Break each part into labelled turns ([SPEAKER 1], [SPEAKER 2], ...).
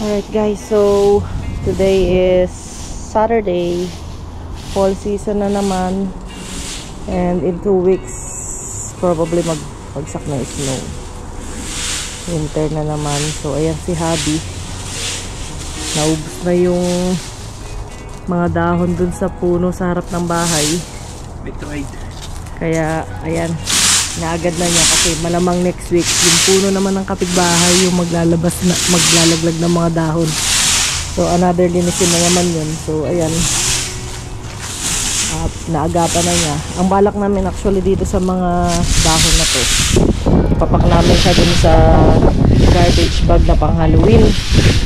[SPEAKER 1] Alright guys, so today is Saturday. Fall season na naman. And in 2 weeks probably magbagsak na snow. Winter na naman. So ayan si Habi. Naubos na yung mga dahon dun sa puno sa harap ng bahay. Kaya ayan, naagad na niya kasi malamang next week yung puno naman ng kapitbahay yung maglalaglag ng mga dahon. So another linisin na naman yun. So ayan, naagapan na niya. Ang balak namin actually dito sa mga dahon na to, ipapak namin siya dun sa garbage bag na pang Halloween,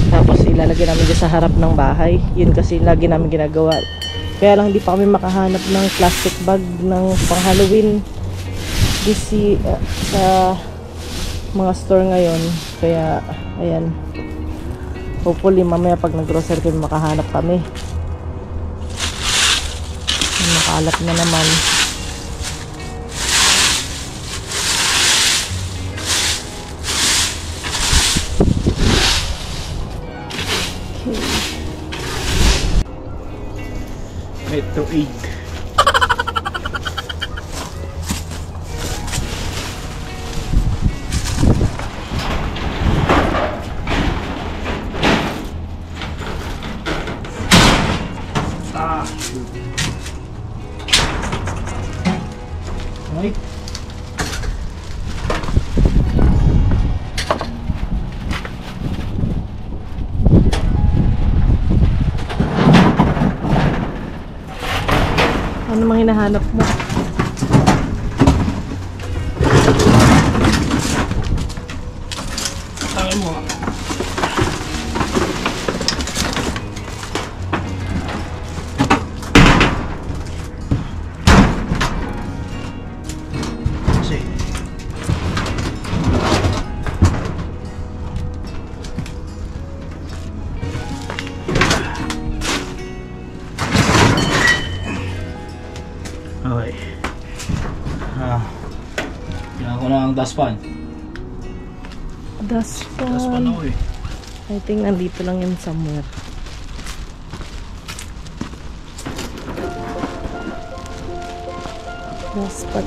[SPEAKER 1] tapos ilalagay namin dyan sa harap ng bahay. Yun kasi lagi namin ginagawa. Kaya lang hindi pa kami makahanap ng plastic bag ng pang Halloween sa mga store ngayon. Kaya ayan, hopefully mamaya pag nag-grocery kami makahanap kami. Nakalat na naman.
[SPEAKER 2] Metro 8. Right.
[SPEAKER 1] Ano mang hinahanap mo?
[SPEAKER 2] Tayo mo. Kasi okay. Kailangan ko na ang dustpan. Dustpan ako eh.
[SPEAKER 1] I think nandito lang yun somewhere. Dustpan.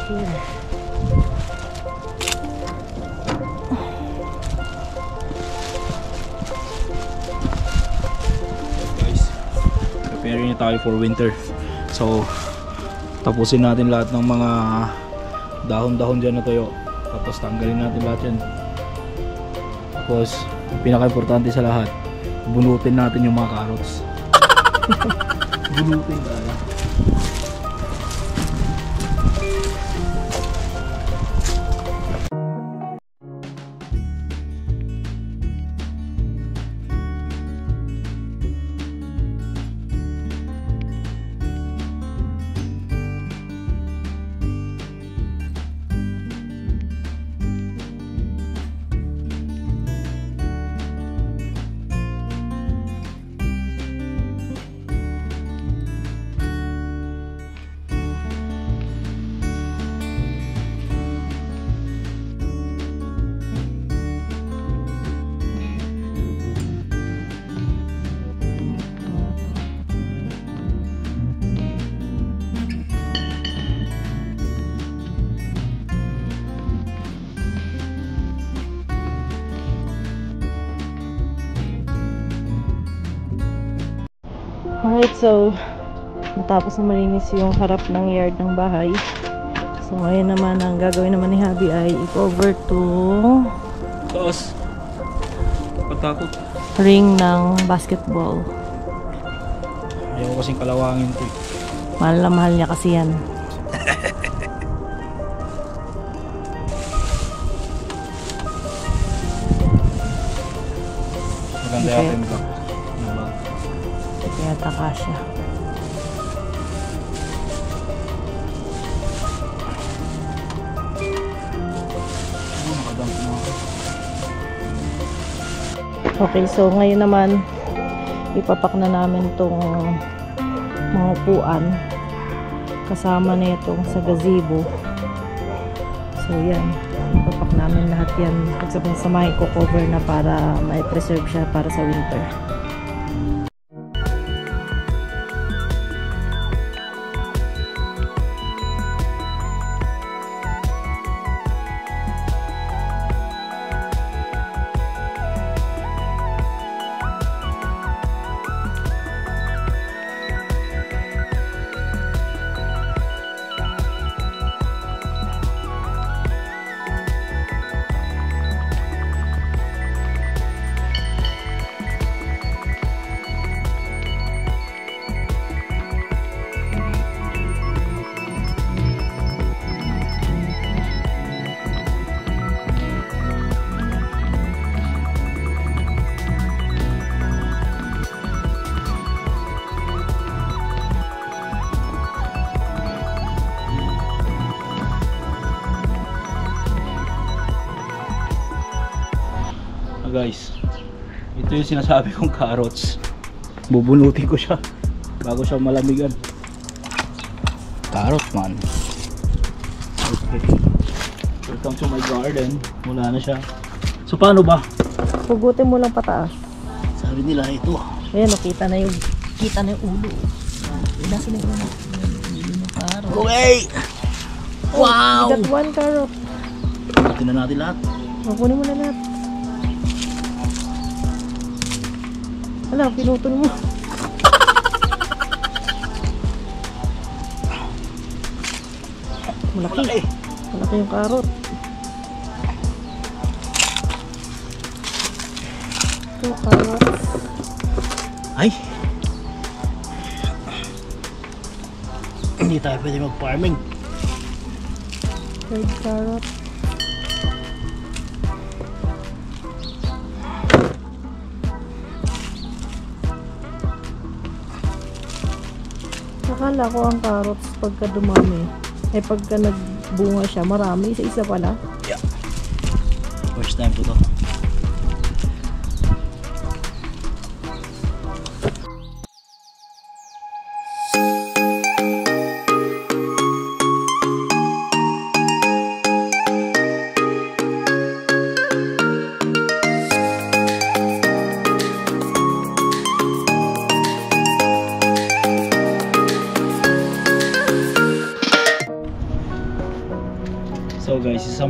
[SPEAKER 1] Here.
[SPEAKER 2] Preparing na tayo for winter. So tapusin natin lahat ng mga dahon-dahon dyan na tuyo. Tapos tanggalin natin lahat yan. Tapos pinaka-importante sa lahat, bunutin natin yung mga carrots. Bunutin tayo.
[SPEAKER 1] Alright, so natapos na malinis yung harap ng yard ng bahay. So ngayon naman, ang gagawin naman ni Habi ay i-cover to
[SPEAKER 2] Taas. Patakot.
[SPEAKER 1] ring ng basketball.
[SPEAKER 2] Ayaw ko kasing kalawangin ito.
[SPEAKER 1] Mahal na mahal niya kasi yan.
[SPEAKER 2] Maganda yakin ka.
[SPEAKER 1] Kaya taka siya. Okay, so ngayon naman ipapak na namin tong mga upuan kasama na itong sa gazebo. So yan, ipapak namin lahat yan. Pagsamahin ko cover na para may preserve siya para sa winter.
[SPEAKER 2] Guys, ito yung sinasabi kong carrots. Bubunutin ko siya bago siya malamigan. Carrot man. Okay, welcome to my garden. Mula na siya. So paano ba?
[SPEAKER 1] Hugutin mo lang pataas.
[SPEAKER 2] Sabi nila ito.
[SPEAKER 1] Ayan, nakita na yung ulo. Nasa na yung ulo.
[SPEAKER 2] Okay! Wow!
[SPEAKER 1] You got one carrot.
[SPEAKER 2] Tingnan na natin lahat.
[SPEAKER 1] Kunin mo na lahat. Ala, pinutol mo. Malaki. Malaki yung carrot. Ito, carrots.
[SPEAKER 2] Ay! Hindi tayo pwede mag-farming.
[SPEAKER 1] Third carrot. Akala ko ang carrots pagka dumami, pagka nagbunga siya, marami, isa-isa pala.
[SPEAKER 2] Yeah. First time ko to. So guys, isa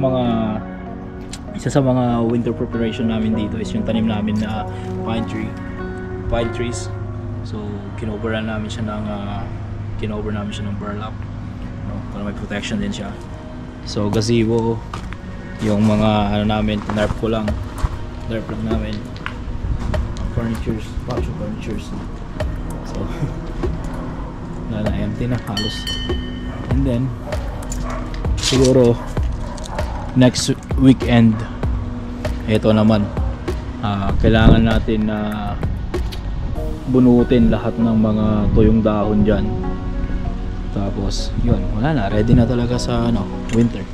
[SPEAKER 2] sa mga winter preparation namin dito is yung tanim namin na pine trees. So kinoveran namin siya ng burlap, no, para may protection din siya. So gazebo, yung mga namin, nerf lang namin, patio furnitures. So na empty na halos. And then siguro next weekend, ito naman, kailangan natin na bunutin lahat ng mga tuyong dahon dyan. Tapos yun, wala na, ready na talaga sa winter.